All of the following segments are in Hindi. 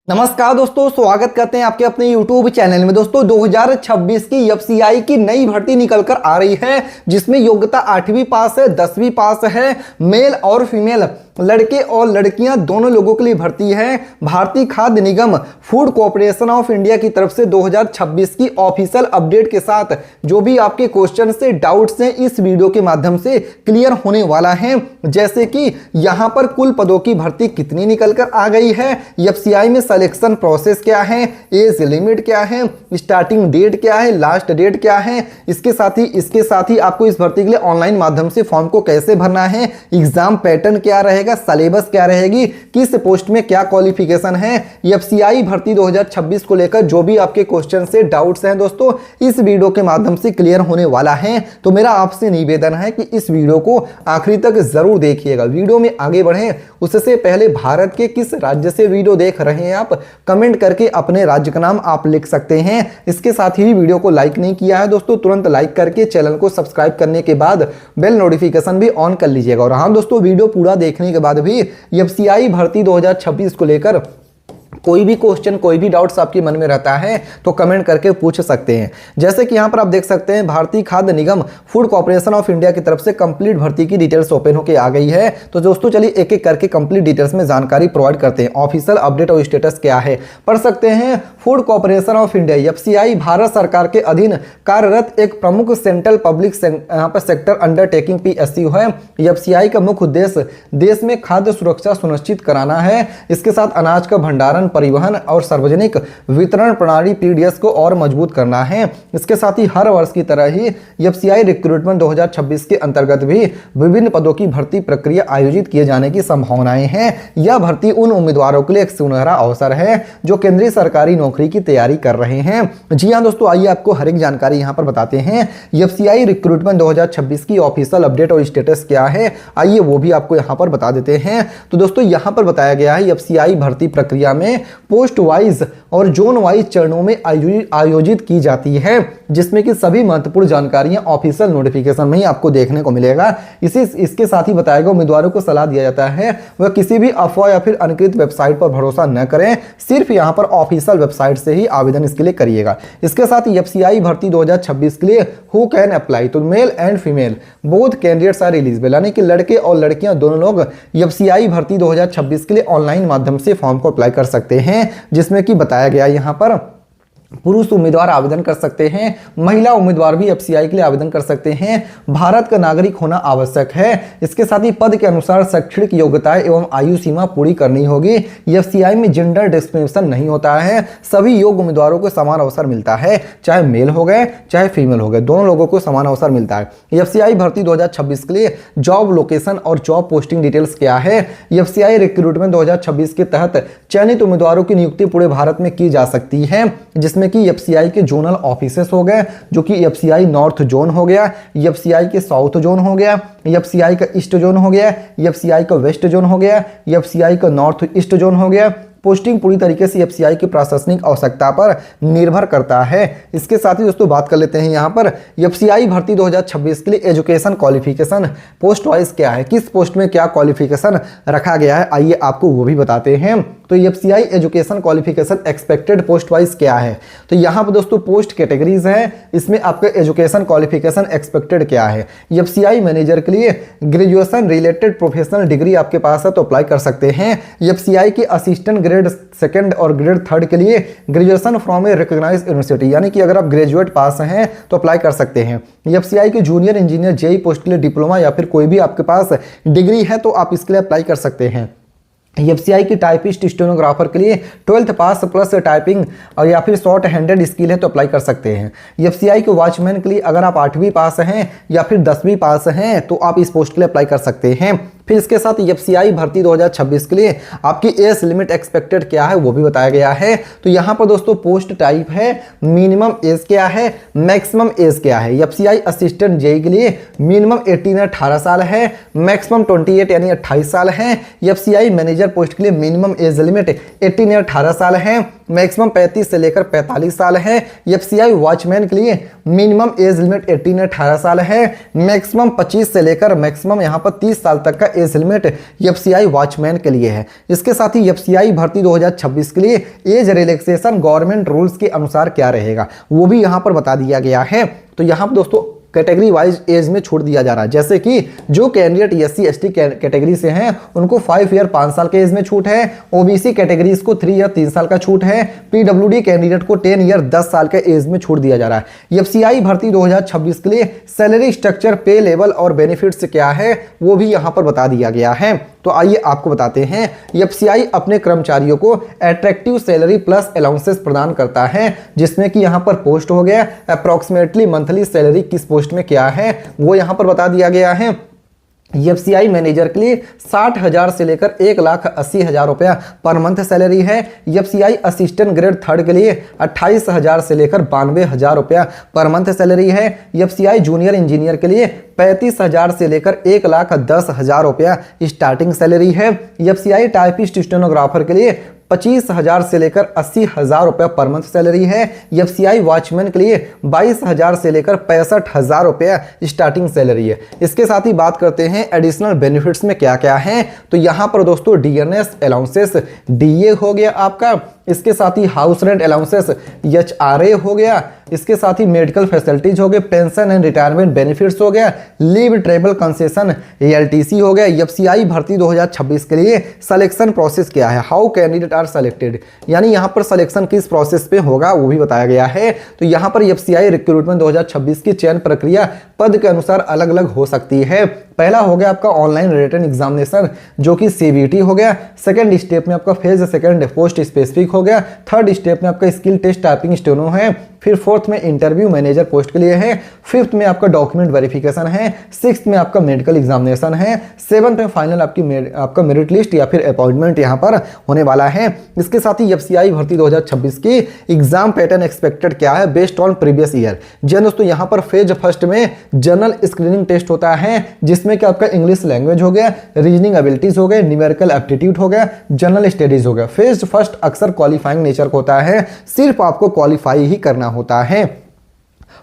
नमस्कार दोस्तों, स्वागत करते हैं आपके अपने YouTube चैनल में। दोस्तों 2026 की एफसीआई की नई भर्ती निकल कर आ रही है, जिसमें योग्यता 8वीं पास है, 10वीं पास है। मेल और फीमेल लड़के और लड़कियां दोनों लोगों के लिए भर्ती है। भारतीय खाद्य निगम फूड कॉर्पोरेशन ऑफ इंडिया की तरफ से 2026 की ऑफिशियल अपडेट के साथ जो भी आपके क्वेश्चन से डाउट्स हैं इस वीडियो के माध्यम से क्लियर होने वाला है। जैसे कि यहां पर कुल पदों की भर्ती कितनी निकल कर आ गई है, एफसीआई में सिलेक्शन प्रोसेस क्या है, एज लिमिट क्या है, स्टार्टिंग डेट क्या है, लास्ट डेट क्या है। इसके साथ ही आपको इस भर्ती के लिए ऑनलाइन माध्यम से फॉर्म को कैसे भरना है, एग्जाम पैटर्न क्या रहेगा, सिलेबस क्या रहेगी, किस पोस्ट में क्या क्वालिफिकेशन है। एफसीआई भर्ती 2026 को लेकर जो भी आपके क्वेश्चन से डाउट्स हैं दोस्तों इस वीडियो के माध्यम से क्लियर होने वाला है। तो मेरा आपसे निवेदन है कि इस वीडियो को आखिरी तक जरूर देखिएगा। वीडियो में आगे बढ़ें उससे पहले भारत के किस राज्य से वीडियो देख रहे हैं आप कमेंट करके अपने राज्य का नाम आप लिख सकते हैं। इसके साथ ही वीडियो को लाइक नहीं किया है दोस्तों, तुरंत लाइक करके चैनल को सब्सक्राइब करने के बाद बेल नोटिफिकेशन भी ऑन कर लीजिएगा। और हाँ दोस्तों, वीडियो पूरा देखने के बाद भी एफसीआई भर्ती 2026 को लेकर कोई भी क्वेश्चन, कोई भी डाउट्स आपके मन में रहता है तो कमेंट करके पूछ सकते हैं। जैसे कि यहां पर आप देख सकते हैं भारतीय खाद्य निगम फूड कॉर्पोरेशन ऑफ इंडिया की तरफ से कंप्लीट भर्ती की डिटेल्स ओपन होकर आ गई है। तो दोस्तों चलिए एक एक करके कंप्लीट डिटेल्स में जानकारी प्रोवाइड करते हैं। ऑफिशियल अपडेट और स्टेटस क्या है पढ़ सकते हैं। Food corporation of India FCI Bharat सरकार के अधीन कार्यरत एक प्रमुख सेंट्रल पब्लिक यहाँ पर सेक्टर अंडरटेकिंग पीएसयू है। एफसीआई का मुख्य उद्देश्य देश में खाद्य सुरक्षा सुनिश्चित कराना है। इसके साथ अनाज का भंडारण, परिवहन और सार्वजनिक वितरण प्रणाली पीडीएस को और मजबूत करना है। इसके साथ ही हर वर्ष की तरह ही एफसीआई रिक्रूटमेंट 2026 के अंतर्गत भी विभिन्न पदों की भर्ती प्रक्रिया आयोजित किए जाने की संभावनाएं हैं। यह भर्ती उन उम्मीदवारों के लिए एक सुनहरा अवसर है जो केंद्रीय सरकारी नौकरी की तैयारी कर रहे हैं। जी हां दोस्तों, आइए आपको हर एक जानकारी यहां पर बताते हैं। एफसीआई रिक्रूटमेंट 2026 की ऑफिशियल अपडेट और स्टेटस क्या है, आइए वो भी आपको यहां पर बता देते हैं। तो दोस्तों यहां पर बताया गया है एफसीआई भर्ती प्रक्रिया में पोस्ट वाइज और जोन वाइज चरणों में आयोजित की जाती है, जिसमें कि सभी महत्वपूर्ण जानकारियां ऑफिशियल नोटिफिकेशन में ही आपको देखने को मिलेगा। इसके साथ ही बताया गया उम्मीदवारों को सलाह दिया जाता है वह किसी भी अफवाह या फिर अनुकृत वेबसाइट पर भरोसा न करें, सिर्फ यहां पर ऑफिशियल वेबसाइट से ही आवेदन इसके लिए करिएगा। इसके साथ ही एफसीआई भर्ती 2026 के लिए हु कैन अप्लाई, तो male and female both candidates are eligible, यानी कि लड़के और लड़कियां दोनों लोग एफसीआई भर्ती 2026 के लिए ऑनलाइन माध्यम से फॉर्म को अप्लाई कर सकते हैं। जिसमें कि बताया गया यहां पर पुरुष उम्मीदवार आवेदन कर सकते हैं, महिला उम्मीदवार भी एफसीआई के लिए आवेदन कर सकते हैं। भारत का नागरिक होना आवश्यक है। इसके साथ ही पद के अनुसार शैक्षणिक योग्यताएं एवं आयु सीमा पूरी करनी होगी। एफसीआई में जेंडर डिस्क्रिमिनेशन नहीं होता है, सभी योग्य उम्मीदवारों को समान अवसर मिलता है, चाहे मेल हो गए चाहे फीमेल हो गए, दोनों लोगों को समान अवसर मिलता है। एफसीआई भर्ती 2026 के लिए जॉब लोकेशन और जॉब पोस्टिंग डिटेल्स क्या है। एफसीआई रिक्रूटमेंट 2026 के तहत चयनित उम्मीदवारों की नियुक्ति पूरे भारत में की जा सकती है, जिसमें कि एफसीआई के जोनल ऑफिसेस हो गए, जो कि एफसीआई नॉर्थ जोन हो गया, एफसीआई के साउथ जोन हो गया, एफसीआई का ईस्ट जोन हो गया, एफसीआई का वेस्ट जोन हो गया, एफसीआई का नॉर्थ ईस्ट जोन हो गया। पोस्टिंग पूरी तरीके से एफसीआई की प्रशासनिक आवश्यकता पर निर्भर करता है। इसके साथ ही दोस्तों बात कर लेते हैं यहाँ पर एफसीआई भर्ती 2026 के लिए एजुकेशन क्वालिफिकेशन पोस्ट वाइज क्या है, किस पोस्ट में क्या क्वालिफिकेशन रखा गया है, आइए आपको वो भी बताते हैं। तो FCI education qualification expected post wise क्या है, तो यहाँ पर दोस्तों पोस्ट कैटेगरीज है, इसमें आपका एजुकेशन क्वालिफिकेशन एक्सपेक्टेड क्या है। एफसीआई मैनेजर के लिए ग्रेजुएशन रिलेटेड प्रोफेशनल डिग्री आपके पास है तो अप्लाई कर सकते हैं। एफसीआई के असिस्टेंट ग्रेड सेकंड और ग्रेड थर्ड के लिए graduation from a recognised university, यानी कि अगर आप ग्रेजुएट पास हैं तो अप्लाई कर सकते हैं। एफसीआई के जूनियर इंजीनियर जेई पोस्ट के लिए डिप्लोमा या फिर कोई भी आपके पास डिग्री है तो आप इसके लिए अप्लाई कर सकते हैं। एफसीआई की टाइपिस्ट स्टेनोग्राफर के लिए 12th पास प्लस टाइपिंग और या फिर शॉर्ट हैंडेड स्किल है तो अप्लाई कर सकते हैं। एफसीआई के वॉचमैन के लिए अगर आप 8वीं पास हैं या फिर 10वीं पास हैं तो आप इस पोस्ट के लिए अप्लाई कर सकते हैं। फिर इसके साथ एफसीआई भर्ती 2026 के लिए आपकी एज लिमिट एक्सपेक्टेड क्या है वो भी बताया गया है। तो यहाँ पर दोस्तों पोस्ट टाइप है, मिनिमम एज क्या है, मैक्सिमम एज क्या है। एफसीआई असिस्टेंट जेई के लिए मिनिमम 18 18 साल है, मैक्सिमम 28 यानी 28 साल है। एफसीआई मैनेजर पोस्ट के लिए मिनिमम एज लिमिट 18 या 18 साल है, मैक्सिमम 35 से लेकर 45 साल है। एफसीआई वॉचमैन के लिए मिनिमम एज लिमिट 18 या 18 साल है, मैक्सिमम 25 से लेकर मैक्सिमम यहाँ पर 30 साल तक का एज लिमिट एफसीआई वॉचमैन के लिए है। इसके साथ ही एफसीआई भर्ती 2026 के लिए एज रिलैक्सेशन गवर्नमेंट रूल्स के अनुसार क्या रहेगा वो भी यहाँ पर बता दिया गया है। तो यहाँ पर दोस्तों कैटेगरी वाइज एज में छूट दिया जा रहा है, जैसे कि जो कैंडिडेट एससी एसटी कैटेगरी से हैं उनको 5 ईयर 5 साल के एज में छूट है, ओबीसी कैटेगरीज को 3 ईयर 3 साल का छूट है, पीडब्ल्यूडी कैंडिडेट को 10 ईयर 10 साल के एज में छूट दिया जा रहा है। एफसीआई भर्ती 2026 के लिए सैलरी स्ट्रक्चर, पे लेवल और बेनिफिट्स क्या है वो भी यहाँ पर बता दिया गया है। तो आइए आपको बताते हैं। एफसीआई अपने कर्मचारियों को अट्रैक्टिव सैलरी प्लस अलाउंसेस प्रदान करता है, जिसमें कि यहाँ पर पोस्ट हो गया, अप्रोक्सीमेटली मंथली सैलरी किस पोस्ट में क्या है वो यहाँ पर बता दिया गया है। एफसीआई मैनेजर के लिए 60,000 से लेकर 1,80,000 रुपया पर मंथ सैलरी है। एफसीआई असिस्टेंट ग्रेड 3 के लिए 28,000 से लेकर 92,000 रुपया पर मंथ सैलरी है। एफसीआई जूनियर इंजीनियर के लिए 35,000 से लेकर 1,10,000 रुपया स्टार्टिंग सैलरी है। एफसीआई टाइपिस्ट स्टेनोग्राफर के लिए 25,000 से लेकर 80,000 रुपया पर मंथ सैलरी है। एफसीआई वॉचमैन के लिए 22,000 से लेकर 65,000 रुपया स्टार्टिंग सैलरी है। इसके साथ ही बात करते हैं एडिशनल बेनिफिट्स में क्या क्या है। तो यहाँ पर दोस्तों डीएनएस अलाउंसेस, डीए हो गया आपका, इसके साथ ही हाउस रेंट अलाउंसेस एचआरए हो गया, इसके साथ ही मेडिकल फैसिलिटीज हो गए, पेंशन एंड रिटायरमेंट बेनिफिट्स हो गया, लीव ट्रेवल कंसेशन एलटीसी हो गया। एफसीआई भर्ती 2026 के लिए सिलेक्शन प्रोसेस क्या है, हाउ कैंडिडेट आर सेलेक्टेड, यानी यहाँ पर सिलेक्शन किस प्रोसेस पे होगा वो भी बताया गया है। तो यहाँ पर एफसीआई रिक्रूटमेंट 2026 की चयन प्रक्रिया पद के अनुसार अलग अलग हो सकती है। पहला हो गया आपका ऑनलाइन रिटन एग्जामिनेशन जो कि सीबीटी हो गया, सेकंड स्टेप में आपका फेज सेकंड पोस्ट स्पेसिफिक हो गया, थर्ड स्टेप में आपका स्किल टेस्ट टाइपिंग स्टेनो है, फिर फोर्थ में इंटरव्यू मैनेजर पोस्ट के लिए है, फिफ्थ में आपका डॉक्यूमेंट वेरिफिकेशन है, सिक्स्थ में आपका मेडिकल एग्जामिनेशन है, सेवंथ में फाइनल आपका मेरिट लिस्ट या फिर अपॉइंटमेंट यहाँ पर होने वाला है। इसके साथ ही एफसीआई भर्ती 2026 की एग्जाम पैटर्न एक्सपेक्टेड क्या है बेस्ड ऑन प्रीवियस ईयर। जी दोस्तों यहाँ पर फेज फर्स्ट में जनरल स्क्रीनिंग टेस्ट होता है, जिसमें कि आपका इंग्लिश लैंग्वेज हो गया, रीजनिंग एबिलिटीज हो गए, न्यूमेरिकल एप्टीट्यूड हो गया, जनरल स्टडीज हो गया। फेज फर्स्ट अक्सर क्वालिफाइंग नेचर का होता है, सिर्फ आपको क्वालिफाई ही करना होता है।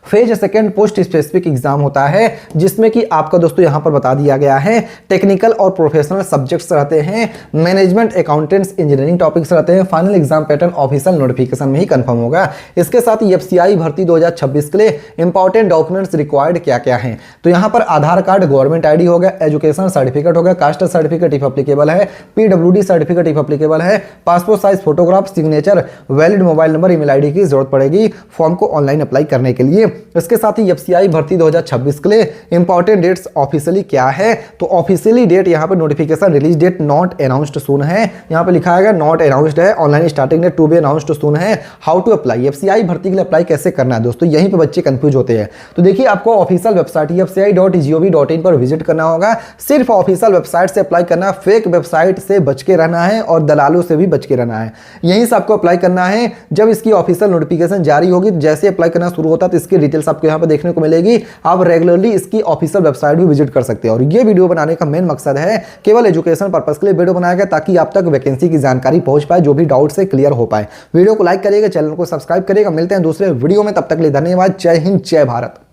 Phase second post specific exam होता है, जिसमें कि आपका दोस्तों यहां पर बता दिया गया है टेक्निकल और प्रोफेशनल सब्जेक्ट्स रहते हैं, मैनेजमेंट, अकाउंटेंट्स, इंजीनियरिंग टॉपिक्स रहते हैं। Final exam pattern official notification में ही कंफर्म होगा। इसके साथ ही एफसीआई भर्ती 2026 के लिए इंपॉर्टेंट डॉक्यूमेंट्स रिक्वायर्ड क्या क्या हैं। तो यहां पर आधार कार्ड, गवर्नमेंट आईडी हो गया, एजुकेशन सर्टिफिकेट हो गया, कास्ट सर्टिफिकेट इफ एप्लीकेबल है, पीडब्ल्यूडी सर्टिफिकेट इफ एप्लीकेबल है, passport size photograph, signature, valid mobile number, email ID की जरूरत पड़ेगी फॉर्म को ऑनलाइन अप्लाई करने के लिए। इसके साथ ही एफसीआई भर्ती 2026 के लिए इंपॉर्टेंट डेट्स ऑफिशियली क्या है। तो ऑफिशियली डेट यहाँ पे notification release date not announced soon है, यहाँ पे लिखा है नॉट अनाउंस्ड है। Online starting date to be announced soon है। हाउ टू अप्लाई, एफसीआई भर्ती के लिए अप्लाई कैसे करना है दोस्तों, यहीं पे बच्चे कंफ्यूज होते हैं। तो देखिए आपको ऑफिशियल वेबसाइट fci.gov.in पर विजिट करना होगा। सिर्फ ऑफिशियल वेबसाइट से अप्लाई करना, फेक वेबसाइट से बच के रहना है और दलालों से भी बच के रहना है। यहीं से आपको अप्लाई करना है। जब इसकी ऑफिशियल नोटिफिकेशन जारी होगी, जैसे अप्लाई करना शुरू होता है तो इसकी डिटेल्स आपको यहाँ पर देखने को मिलेगी। आप रेगुलरली इसकी ऑफिशियल वेबसाइट भी विजिट कर सकते हैं। और ये वीडियो बनाने का मेन मकसद है केवल एजुकेशन पर्पस के लिए वीडियो बनाया गया, ताकि आप तक वैकेंसी की जानकारी पहुंच पाए, जो भी डाउट से क्लियर हो पाए। वीडियो को लाइक करिएगा, चैनल को सब्सक्राइब करिएगा। मिलते हैं दूसरे वीडियो में, तब तक के लिए धन्यवाद। जय हिंद, जय भारत।